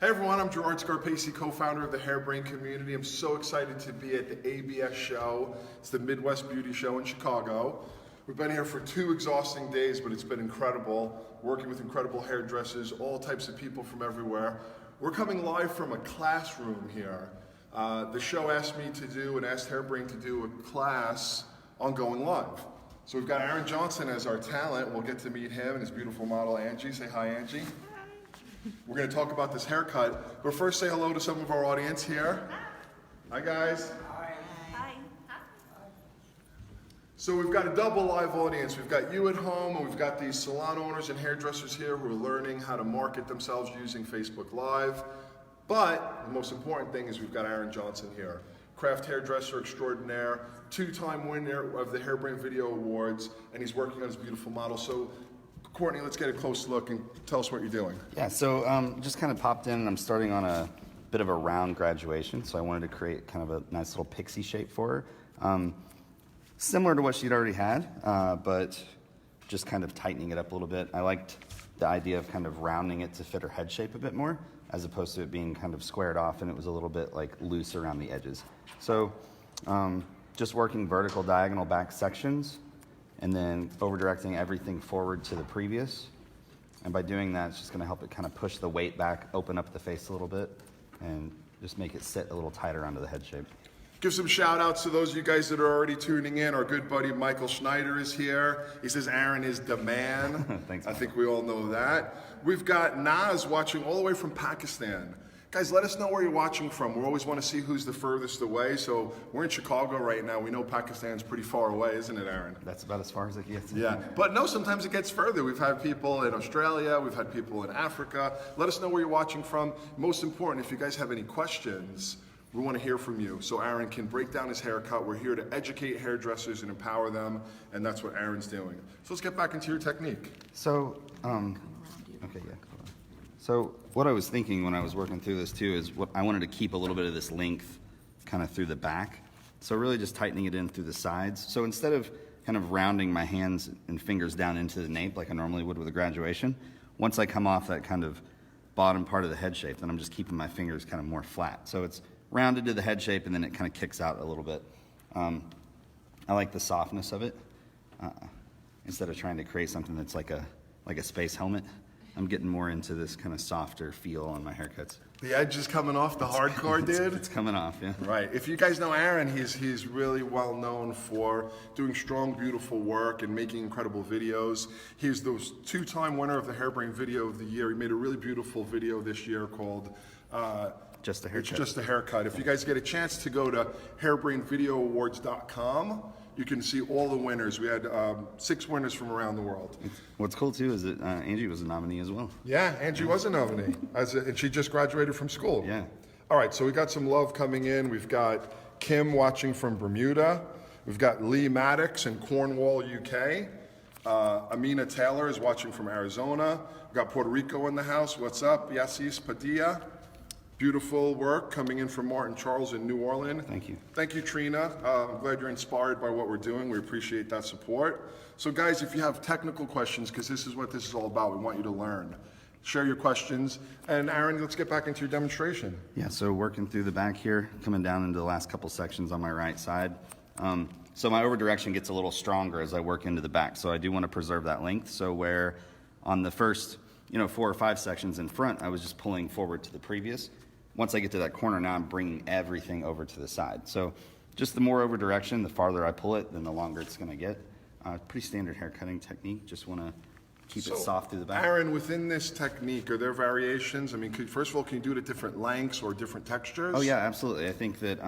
Hey everyone, I'm Cropped Pixie, co-founder of the Hairbrain community. I'm so excited to be at the ABS show. It's the Midwest Beauty Show in Chicago. We've been here for 2 exhausting days, but it's been incredible, working with incredible hairdressers, all types of people from everywhere. We're coming live from a classroom here. The show asked me to do, and asked Hairbrain to do, a class on going live. So we've got Aaron Johnson as our talent. We'll get to meet him and his beautiful model, Angie. Say hi, Angie. We're going to talk about this haircut, but first say hello to some of our audience here. Hi guys. Hi. So we've got a double live audience. We've got you at home, and we've got these salon owners and hairdressers here who are learning how to market themselves using Facebook Live. But the most important thing is we've got Aaron Johnson here, craft hairdresser extraordinaire, 2-time winner of the Hairbrain Video Awards, and he's working on his beautiful model. So Courtney, let's get a close look and tell us what you're doing. Yeah, so just kind of popped in, and I'm starting on a bit of a round graduation, so I wanted to create kind of a nice little pixie shape for her. Similar to what she'd already had, but just kind of tightening it up a little bit. I liked the idea of kind of rounding it to fit her head shape a bit more, as opposed to it being kind of squared off, and it was a little bit like loose around the edges. So just working vertical diagonal back sections, and then over directing everything forward to the previous. And by doing that, it's just gonna help it kind of push the weight back, open up the face a little bit, and just make it sit a little tighter onto the head shape. Give some shout outs to those of you guys that are already tuning in. Our good buddy Michael Schneider is here. He says Aaron is the man. Thanks, I think we all know that. We've got Naz watching all the way from Pakistan. Guys, let us know where you're watching from. We always want to see who's the furthest away. So we're in Chicago right now. We know Pakistan's pretty far away, isn't it, Aaron? That's about as far as it gets. Yeah, but no, sometimes it gets further. We've had people in Australia, we've had people in Africa. Let us know where you're watching from. Most important, if you guys have any questions, we want to hear from you. So Aaron can break down his haircut. We're here to educate hairdressers and empower them, and that's what Aaron's doing. So let's get back into your technique. So, okay, yeah. So what I was thinking when I was working through this too is I wanted to keep a little bit of this length kind of through the back. So really just tightening it in through the sides. So instead of kind of rounding my hands and fingers down into the nape like I normally would with a graduation, once I come off that kind of bottom part of the head shape, then I'm just keeping my fingers kind of more flat. So it's rounded to the head shape, and then it kind of kicks out a little bit. I like the softness of it. Instead of trying to create something that's like a space helmet, I'm getting more into this kind of softer feel on my haircuts. The edge is coming off the hardcore, dude? It's coming off, yeah. Right. If you guys know Aaron, he's really well known for doing strong, beautiful work and making incredible videos. He's the 2-time winner of the Hairbrain Video of the Year. He made a really beautiful video this year called Just a Haircut. It's Just a Haircut. If you guys get a chance to go to hairbrainvideoawards.com, you can see all the winners. We had 6 winners from around the world. What's cool too is that Angie was a nominee as well. Yeah, Angie was a nominee, and she just graduated from school. Yeah. All right, so we got some love coming in. We've got Kim watching from Bermuda. We've got Lee Maddox in Cornwall, UK. Amina Taylor is watching from Arizona. We've got Puerto Rico in the house. What's up? Yasis Padilla. Beautiful work coming in from Martin Charles in New Orleans. Thank you. Thank you, Trina. I'm glad you're inspired by what we're doing. We appreciate that support. So guys, if you have technical questions, because this is what this is all about, we want you to learn. Share your questions. And Aaron, let's get back into your demonstration. Yeah, so working through the back here, coming down into the last couple sections on my right side. So my over direction gets a little stronger as I work into the back. So I do want to preserve that length. So where on the first 4 or 5 sections in front, I was just pulling forward to the previous. Once I get to that corner, now I'm bringing everything over to the side. So just the more over direction, the farther I pull it, then the longer it's gonna get. Pretty standard hair cutting technique. Just wanna keep it soft through the back. Aaron, within this technique, are there variations? I mean, first of all, can you do it at different lengths or different textures? Oh yeah, absolutely. I think that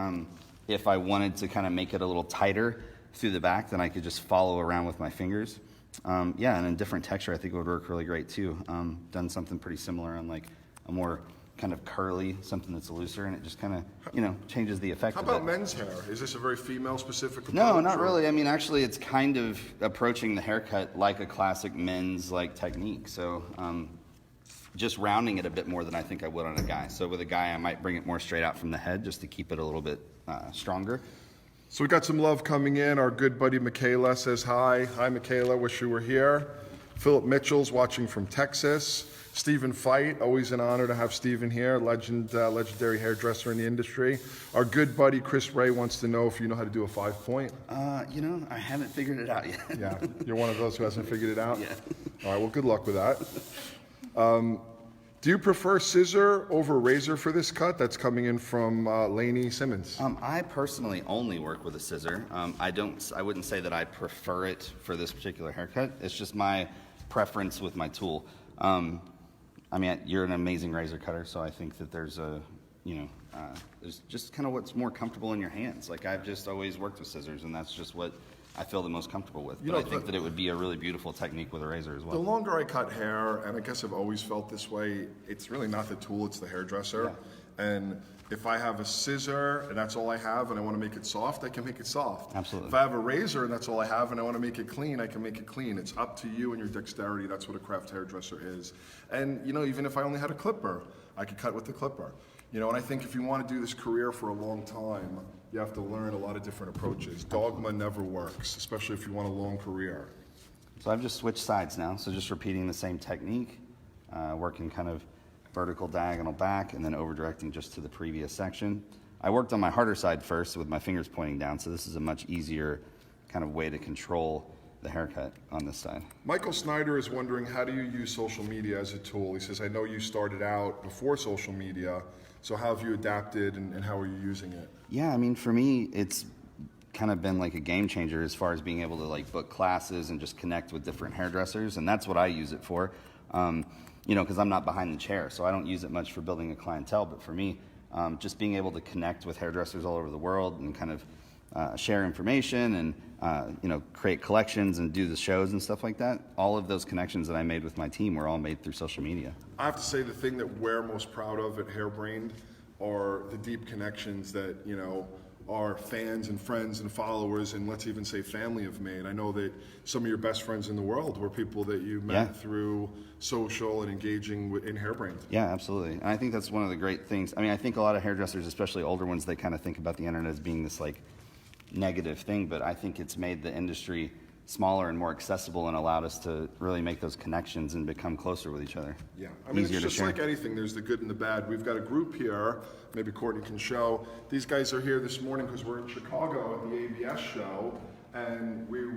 if I wanted to kind of make it a little tighter through the back, then I could just follow around with my fingers. Yeah, and in different texture, I think it would work really great too. Done something pretty similar on like a more kind of curly, something that's looser, and it just kind of, changes the effect How of about it. men's hair? Is this a very female-specific approach? No, not or? really. I mean, actually, it's kind of approaching the haircut like a classic men's technique. So just rounding it a bit more than I think I would on a guy. So with a guy, I might bring it more straight out from the head just to keep it a little bit stronger. So we got some love coming in. Our good buddy Michaela says hi. Hi, Michaela. Wish you were here. Philip Mitchell's watching from Texas. Stephen Fight, always an honor to have Stephen here, legendary hairdresser in the industry. Our good buddy Chris Ray wants to know if you know how to do a 5-point. You know, I haven't figured it out yet. Yeah, you're one of those who hasn't figured it out? Yeah. All right, well, good luck with that. Do you prefer scissor over razor for this cut? That's coming in from Lainey Simmons. I personally only work with a scissor. I wouldn't say that I prefer it for this particular haircut. It's just my preference with my tool. I mean, you're an amazing razor cutter, so I think that there's there's just kind of what's more comfortable in your hands. Like, I've just always worked with scissors, and that's just what I feel the most comfortable with. But I think that it would be a really beautiful technique with a razor as well. The longer I cut hair, and I guess I've always felt this way, it's really not the tool, it's the hairdresser. Yeah. And if I have a scissor and that's all I have and I want to make it soft, I can make it soft. Absolutely. If I have a razor and that's all I have and I want to make it clean, I can make it clean. It's up to you and your dexterity. That's what a craft hairdresser is. And, you know, even if I only had a clipper, I could cut with the clipper. You know, and I think if you want to do this career for a long time, you have to learn a lot of different approaches. Dogma never works, especially if you want a long career. So I've just switched sides now, so just repeating the same technique, working kind of vertical diagonal back and then over directing just to the previous section. I worked on my harder side first with my fingers pointing down, so this is a much easier kind of way to control the haircut on this side. Michael Snyder is wondering, how do you use social media as a tool? He says, I know you started out before social media, so how have you adapted and how are you using it? Yeah, I mean, for me, it's kind of been like a game changer as far as being able to like book classes and just connect with different hairdressers, and that's what I use it for. You know, because I'm not behind the chair, so I don't use it much for building a clientele, but for me, just being able to connect with hairdressers all over the world and kind of share information and, you know, create collections and do the shows and stuff like that, all of those connections that I made with my team were all made through social media. I have to say the thing that we're most proud of at Hairbrain are the deep connections that, you know, our fans and friends and followers and let's even say family have made. I know that some of your best friends in the world were people that you met through social and engaging in Hairbrain. Yeah, absolutely. And I think that's one of the great things. I mean, I think a lot of hairdressers, especially older ones, they kind of think about the internet as being this like negative thing, but I think it's made the industry smaller and more accessible and allowed us to really make those connections and become closer with each other. Yeah, I mean, Easier it's just like anything. There's the good and the bad. We've got a group here, maybe Courtney can show. These guys are here this morning because we're in Chicago at the ABS show, and we're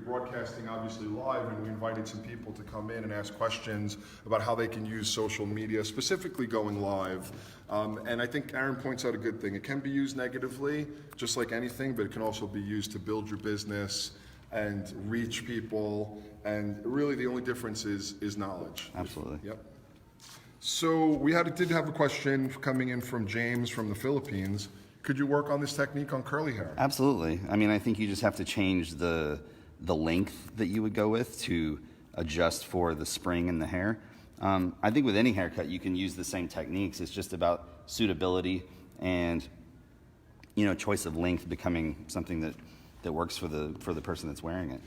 broadcasting obviously live, and we invited some people to come in and ask questions about how they can use social media, specifically going live. And I think Aaron points out a good thing. It can be used negatively, just like anything, but it can also be used to build your business and reach people, and really the only difference is knowledge. Absolutely. Yep. So we did have a question coming in from James from the Philippines. Could you work on this technique on curly hair? Absolutely. I mean, I think you just have to change the length that you would go with to adjust for the spring in the hair. I think with any haircut, you can use the same techniques. It's just about suitability and, you know, choice of length becoming something that works for the person that's wearing it.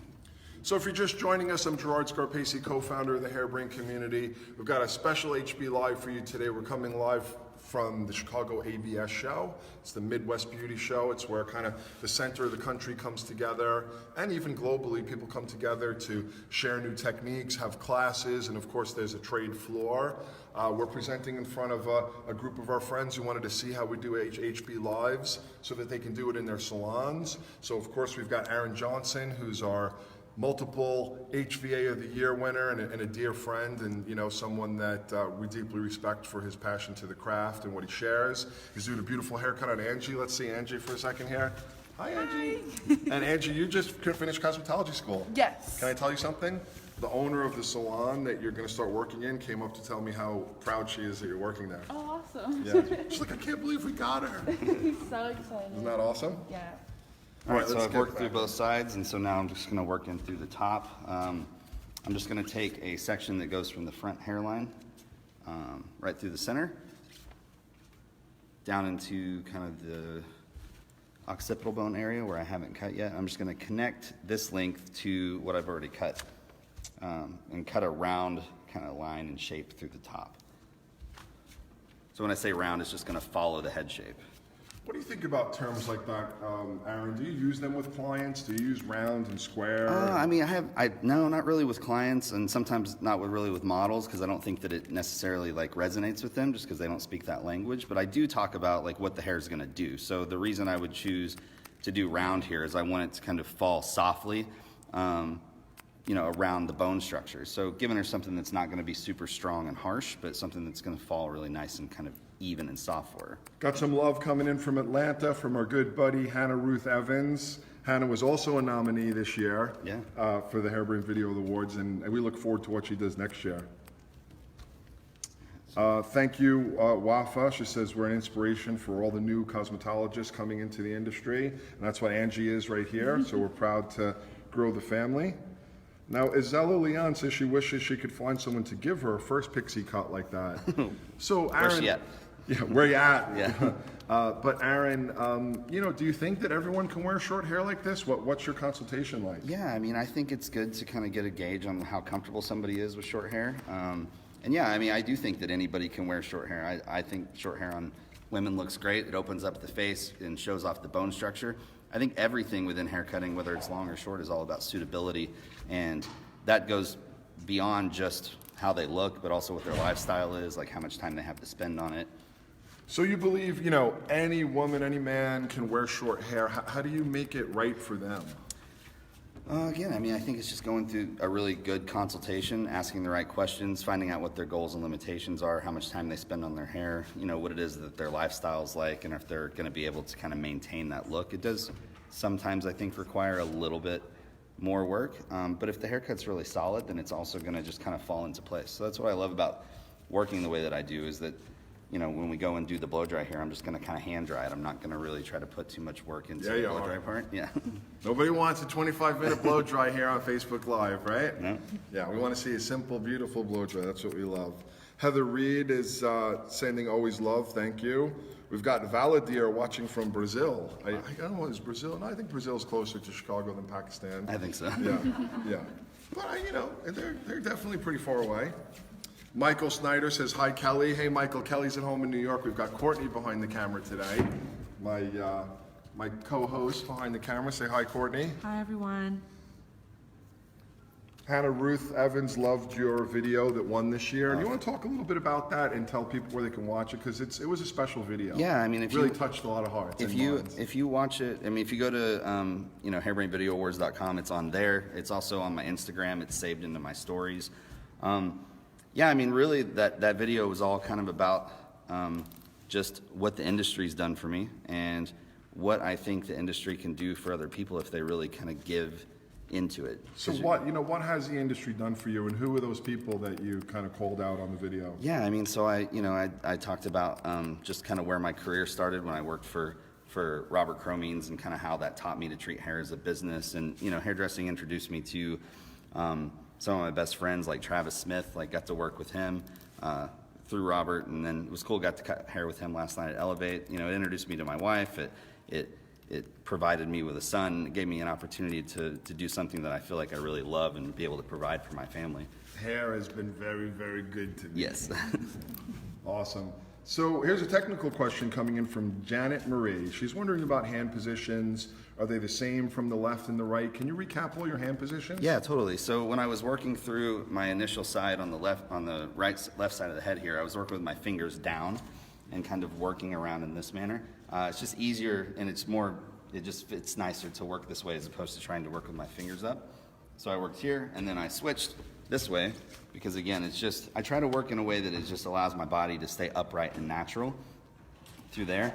So if you're just joining us, I'm Gerard Scarpese, co-founder of the Hairbrain community. We've got a special HB Live for you today. We're coming live from the Chicago ABS show. It's the Midwest Beauty Show. It's where kind of the center of the country comes together, and even globally, people come together to share new techniques, have classes, and of course there's a trade floor. We're presenting in front of a group of our friends who wanted to see how we do HB Lives so that they can do it in their salons. So of course we've got Aaron Johnson, who's our multiple HVA of the Year winner and a dear friend, and you know, someone that we deeply respect for his passion to the craft and what he shares. He's doing a beautiful haircut on Angie. Let's see Angie for a second here. Hi, Angie. And Angie, you just finished cosmetology school. Yes. Can I tell you something? The owner of the salon that you're going to start working in came up to tell me how proud she is that you're working there. Oh, awesome. Yeah. She's like, I can't believe we got her. So excited. Isn't that awesome? Yeah. All right, so let's I've get worked back. through both sides, and so now I'm just going to work in through the top. I'm just going to take a section that goes from the front hairline right through the center, down into kind of the occipital bone area where I haven't cut yet. I'm just going to connect this length to what I've already cut and cut a round kind of line and shape through the top. So when I say round, it's just going to follow the head shape. What do you think about terms like that, Aaron? Do you use them with clients? Do you use round and square? I mean, no, not really with clients, and sometimes not really with models, because I don't think that it necessarily like resonates with them, just because they don't speak that language. But I do talk about like what the hair is going to do. So the reason I would choose to do round here is I want it to kind of fall softly, around the bone structure. So giving her something that's not going to be super strong and harsh, but something that's going to fall really nice and kind of even and soft for her. Got some love coming in from Atlanta from our good buddy Hannah Ruth Evans. Hannah was also a nominee this year for the Hairbrain Video Awards, and we look forward to what she does next year. Thank you, Wafa. She says we're an inspiration for all the new cosmetologists coming into the industry, and that's what Angie is right here, so we're proud to grow the family. Now, Isella Leon says she wishes she could find someone to give her a first pixie cut like that. So, Aaron, Where's she at? Yeah, where you at? Yeah. But Aaron, do you think that everyone can wear short hair like this? What's your consultation like? Yeah, I mean, I think it's good to kind of get a gauge on how comfortable somebody is with short hair. And yeah, I mean, I do think that anybody can wear short hair. I think short hair on women looks great. It opens up the face and shows off the bone structure. I think everything within haircutting, whether it's long or short, is all about suitability. And that goes beyond just how they look, but also what their lifestyle is, like how much time they have to spend on it. So you believe, any woman, any man can wear short hair. How do you make it right for them? Again, I mean, I think it's just going through a really good consultation, asking the right questions, finding out what their goals and limitations are, how much time they spend on their hair, what it is that their lifestyle is like, and if they're going to be able to kind of maintain that look. It does sometimes, I think, require a little bit more work, but if the haircut's really solid, then it's also going to just kind of fall into place. So that's what I love about working the way that I do, is that when we go and do the blow dry here, I'm just going to kind of hand dry it. I'm not going to really try to put too much work into the blow dry part. Yeah. Nobody wants a 25-minute blow dry here on Facebook Live, right? No. Yeah, we want to see a simple, beautiful blow dry. That's what we love. Heather Reed is sending always love. Thank you. We've got Valadir watching from Brazil. I don't know, is Brazil? No, I think Brazil's closer to Chicago than Pakistan. I think so. Yeah. But, they're definitely pretty far away. Michael Snyder says, hi, Kelly. Hey, Michael, Kelly's at home in New York. We've got Courtney behind the camera today. My co-host behind the camera. Say hi, Courtney. Hi, everyone. Hannah Ruth Evans loved your video that won this year. And you want to talk a little bit about that and tell people where they can watch it? Because it was a special video. Yeah, I mean, it really touched a lot of hearts. If you watch it, I mean, if you go to hairbrainvideoawards.com, it's on there. It's also on my Instagram. It's saved into my stories. Yeah, I mean, really, that video was all kind of about just what the industry's done for me and what I think the industry can do for other people if they really kind of give into it. So what has the industry done for you, and who are those people that you kind of called out on the video? Yeah, I mean, so I talked about just kind of where my career started when I worked for Robert Cromines and kind of how that taught me to treat hair as a business. And hairdressing introduced me to some of my best friends like Travis Smith. Like, got to work with him through Robert, and then it was cool. Got to cut hair with him last night at Elevate. It introduced me to my wife. It provided me with a son. It gave me an opportunity to do something that I feel like I really love and be able to provide for my family. Hair has been very, very good to me. Yes. Awesome. So here's a technical question coming in from Janet Marie. She's wondering about hand positions. Are they the same from the left and the right? Can you recap all your hand positions? Yeah, totally. So when I was working through my initial side on the left side of the head here, I was working with my fingers down and kind of working around in this manner. It's just easier, and it's nicer to work this way as opposed to trying to work with my fingers up. So I worked here, and then I switched this way because, again, I try to work in a way that it just allows my body to stay upright and natural through there.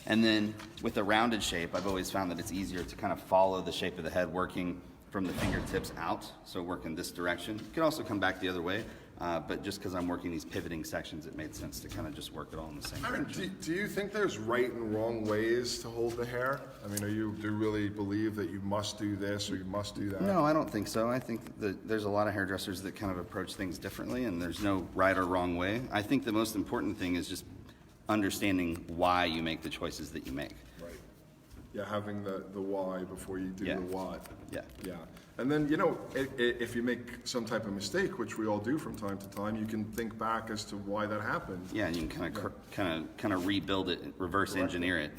And then with a rounded shape, I've always found that it's easier to kind of follow the shape of the head, working from the fingertips out, so work in this direction. You can also come back the other way. But just because I'm working these pivoting sections, it made sense to kind of just work it all in the same direction. Do you think there's right and wrong ways to hold the hair? I mean, do you really believe that you must do this or you must do that? No, I don't think so. I think that there's a lot of hairdressers that kind of approach things differently, and there's no right or wrong way. I think the most important thing is just understanding why you make the choices that you make. Right. Yeah, having the why before you do the what. Yeah. Yeah. And then, if you make some type of mistake, which we all do from time to time, you can think back as to why that happened. Yeah, and you can kind of rebuild it, reverse engineer it.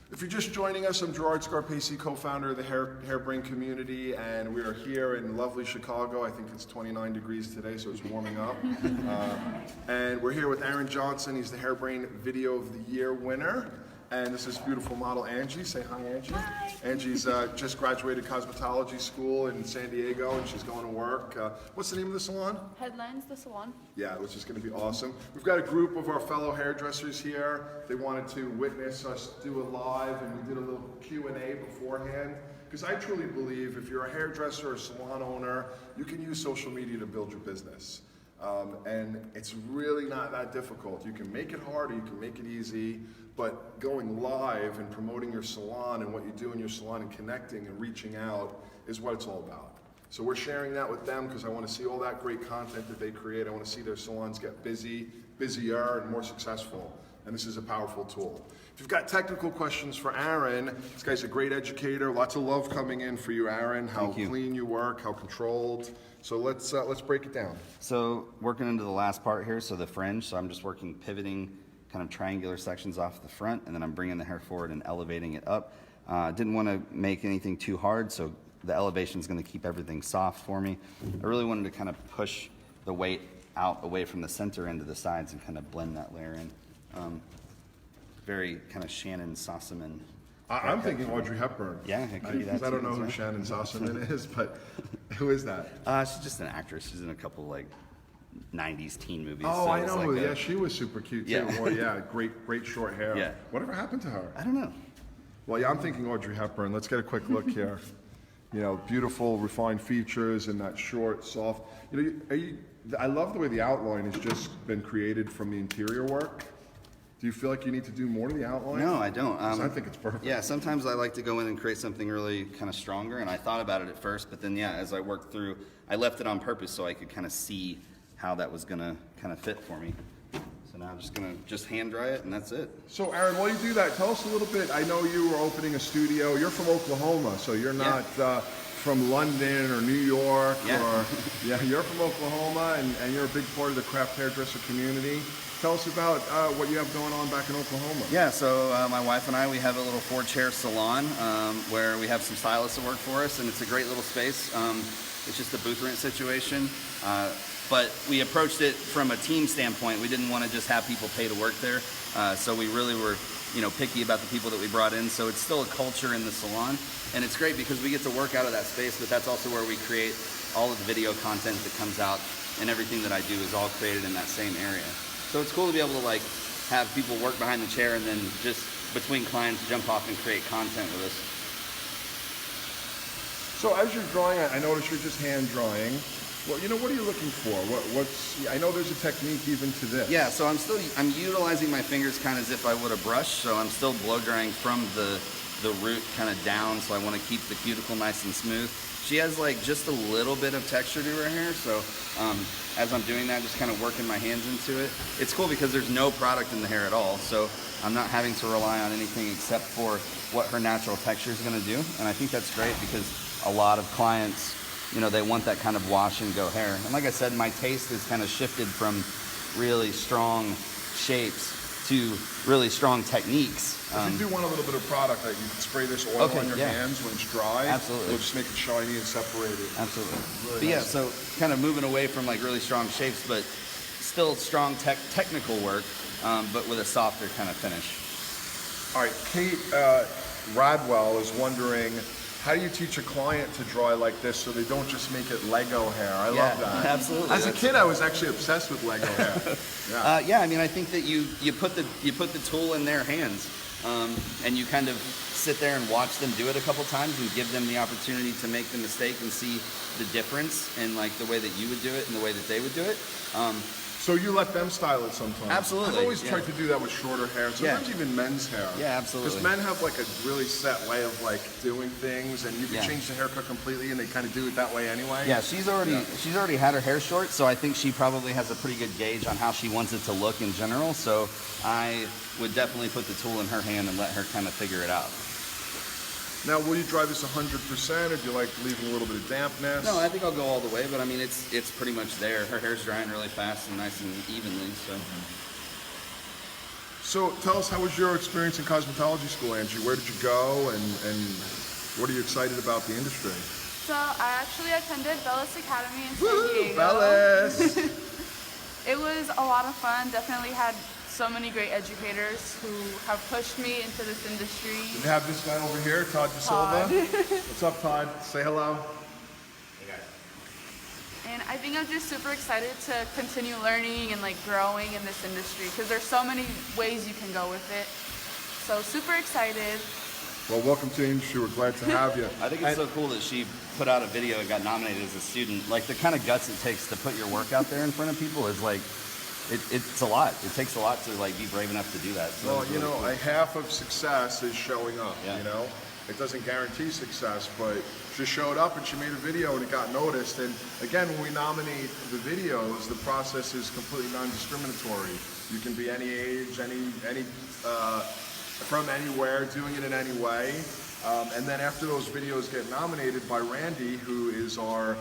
If you're just joining us, I'm Gerard Scarpese, co-founder of the Hairbrain community, and we are here in lovely Chicago. I think it's 29 degrees today, so it's warming up. And we're here with Aaron Johnson. He's the Hairbrain Video of the Year winner. And this is beautiful model Angie. Say hi, Angie. Hi. Angie's just graduated cosmetology school in San Diego, and she's going to work. What's the name of the salon? Headlines, the salon. Yeah, which is going to be awesome. We've got a group of our fellow hairdressers here. They wanted to witness us do it live, and we did a little Q&A beforehand. Because I truly believe if you're a hairdresser or a salon owner, you can use social media to build your business. And it's really not that difficult. You can make it hard or you can make it easy, but going live and promoting your salon and what you do in your salon and connecting and reaching out is what it's all about. So we're sharing that with them because I want to see all that great content that they create. I want to see their salons get busier and more successful. And this is a powerful tool. If you've got technical questions for Aaron, this guy's a great educator. Lots of love coming in for you, Aaron. How clean you work, how controlled. So let's break it down. So working into the last part here, so the fringe. So I'm just working, pivoting kind of triangular sections off the front, and then I'm bringing the hair forward and elevating it up. Didn't want to make anything too hard, so the elevation is going to keep everything soft for me. I really wanted to kind of push the weight out away from the center end to the sides and kind of blend that layer in. Very kind of Shannon Sossaman. I'm thinking Audrey Hepburn. Yeah, it could be that I don't too, know who right? Shannon Sossaman is, but who is that? She's just an actress. She's in a couple like 90s teen movies. Oh, so I it's know. like Yeah, she was super cute too. Yeah. Well, yeah, great short hair. Yeah. Whatever happened to her? I don't know. Well, yeah, I'm thinking Audrey Hepburn. Let's get a quick look here. You know, beautiful, refined features and that short, soft. You know, I love the way the outline has just been created from the interior work. Do you feel like you need to do more to the outline? No, I don't. 'Cause I think it's perfect. Yeah, sometimes I like to go in and create something really kind of stronger, and I thought about it at first, but then yeah, as I worked through, I left it on purpose so I could kind of see how that was gonna kind of fit for me. So now I'm just gonna hand dry it, and that's it. So, Aaron, while you do that, tell us a little bit. I know you were opening a studio. You're from Oklahoma, so you're not from London or New York. Yeah. Or, yeah, you're from Oklahoma, and you're a big part of the craft hairdresser community. Tell us about what you have going on back in Oklahoma. Yeah, so my wife and I, we have a little 4-chair salon where we have some stylists that work for us, and it's a great little space. It's just a booth rent situation. But we approached it from a team standpoint. We didn't want to just have people pay to work there. So we really were, picky about the people that we brought in. So it's still a culture in the salon. And it's great because we get to work out of that space, but that's also where we create all of the video content that comes out, and everything that I do is all created in that same area. So it's cool to be able to have people work behind the chair and then just between clients jump off and create content with us. So as you're drawing, I notice you're just hand drawing. Well, what are you looking for? I know there's a technique even to this. Yeah, so I'm utilizing my fingers kind of as if I would a brush, so I'm still blow drying from the root kind of down, so I want to keep the cuticle nice and smooth. She has just a little bit of texture to her hair, so as I'm doing that, just kind of working my hands into it. It's cool because there's no product in the hair at all, so I'm not having to rely on anything except for what her natural texture is going to do, and I think that's great because a lot of clients, they want that kind of wash and go hair. And like I said, my taste has kind of shifted from really strong shapes to really strong techniques. If you do want a little bit of product, you can spray this oil on your hands when it's dry. Absolutely. It'll just make it shiny and separated. Absolutely. Really But yeah, nice. so kind of moving away from really strong shapes, but still strong technical work, but with a softer kind of finish. All right, Kate Radwell is wondering, how do you teach a client to draw like this so they don't just make it Lego hair? I love that. Absolutely. As a kid, I was actually obsessed with Lego hair. Yeah. Yeah, I mean, I think that you put the tool in their hands, and you kind of sit there and watch them do it a couple times and give them the opportunity to make the mistake and see the difference in the way that you would do it and the way that they would do it. So you let them style it sometimes? Absolutely, I've always yeah. tried to do that with shorter hair, sometimes even men's hair. Yeah, absolutely. Because men have a really set way of doing things, and you can change the haircut completely, and they kind of do it that way anyway. Yeah, she's already had her hair short, so I think she probably has a pretty good gauge on how she wants it to look in general. So I would definitely put the tool in her hand and let her kind of figure it out. Now, will you dry this 100%, or do you like leaving a little bit of dampness? No, I think I'll go all the way, but I mean, it's pretty much there. Her hair's drying really fast and nice and evenly, so. So tell us, how was your experience in cosmetology school, Angie? Where did you go, and what are you excited about the industry? So I actually attended Bellis Academy in San Woo, Diego. Bellis! It was a lot of fun. Definitely had so many great educators who have pushed me into this industry. We have this guy over here, Todd DeSilva. What's up, Todd? Say hello. And I think I'm just super excited to continue learning and like growing in this industry because there's so many ways you can go with it. So super excited. Well, welcome to the industry. We're glad to have you. I think it's so cool that she put out a video and got nominated as a student. Like the kind of guts it takes to put your work out there in front of people is like, it's a lot. It takes a lot to like be brave enough to do that. So Well, it's you really know, cool. a half of success is showing up, Yeah. you know? It doesn't guarantee success, but she showed up and she made a video and it got noticed. And again, when we nominate the videos, the process is completely non-discriminatory. You can be any age, from anywhere, doing it in any way. And then after those videos get nominated by Randy, who is our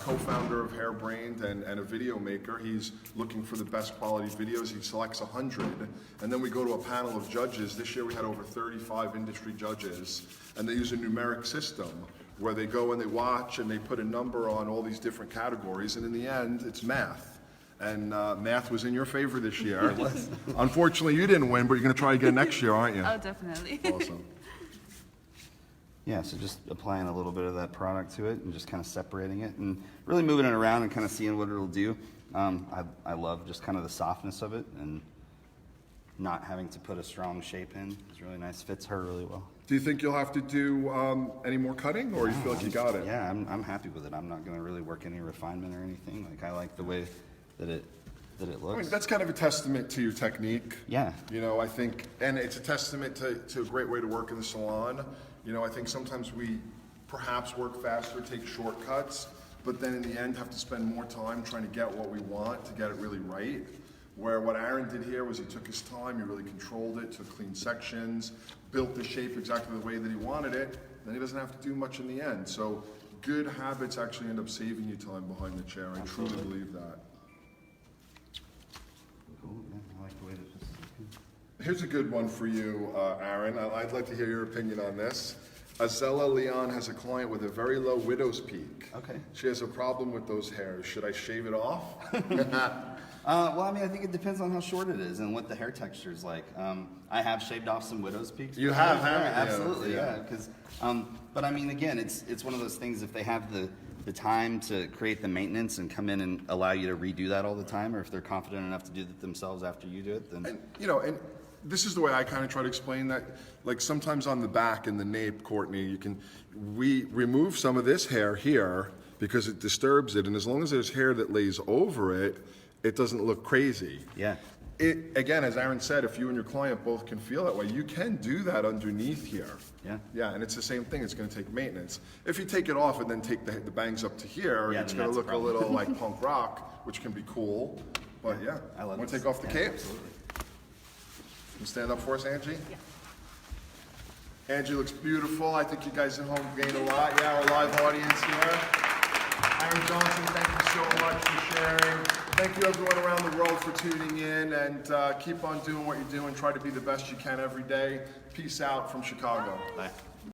co-founder of Hairbrain and a video maker, he's looking for the best quality videos. He selects 100, and then we go to a panel of judges. This year we had over 35 industry judges, and they use a numeric system where they go and they watch and they put a number on all these different categories, and in the end, it's math. And math was in your favor this year. It was. Unfortunately, you didn't win, but you're going to try again next year, aren't you? Oh, definitely. Awesome. Yeah, so just applying a little bit of that product to it and just kind of separating it and really moving it around and kind of seeing what it'll do. I love just kind of the softness of it and not having to put a strong shape in. It's really nice, fits her really well. Do you think you'll have to do any more cutting, or you feel like you got it? Yeah, I'm happy with it. I'm not going to really work any refinement or anything. Like I like the way that it looks. I mean, that's kind of a testament to your technique. Yeah. You know, I think, and it's a testament to a great way to work in the salon. You know, I think sometimes we perhaps work faster, take shortcuts, but then in the end have to spend more time trying to get what we want to get it really right. Where what Aaron did here was he took his time, he really controlled it, took clean sections, built the shape exactly the way that he wanted it, then he doesn't have to do much in the end. So good habits actually end up saving you time behind the chair. I truly believe that. Cool, yeah, I like the way that this is. Here's a good one for you, Aaron. I'd like to hear your opinion on this. Azella Leon has a client with a very low widow's peak. Okay. She has a problem with those hairs. Should I shave it off? Well, I mean, I think it depends on how short it is and what the hair texture is like. I have shaved off some widow's peaks. You have, before. haven't Yeah, you? absolutely, Yeah. yeah. Because, but I mean, again, it's one of those things. If they have the time to create the maintenance and come in and allow you to redo that all the time, or if they're confident enough to do it themselves after you do it, then And, you know, and this is the way I kind of try to explain that. Like sometimes on the back in the nape, Courtney, we remove some of this hair here because it disturbs it. And as long as there's hair that lays over it, it doesn't look crazy. yeah. Again, as Aaron said, if you and your client both can feel that way, you can do that underneath here. Yeah. Yeah, and it's the same thing. It's going to take maintenance. If you take it off and then take the bangs up to here, Yeah, it's then going to that's look a a problem. little like punk rock, which can be cool. But yeah, I love want to this. take off the Yeah, cape? absolutely. You stand up for us, Angie? Yeah. Angie looks beautiful. I think you guys at home gained a lot. Yeah, our live audience here. Aaron Johnson, thank you so much for sharing. Thank you everyone around the world for tuning in, and keep on doing what you're doing. Try to be the best you can every day. Peace out from Chicago. Bye.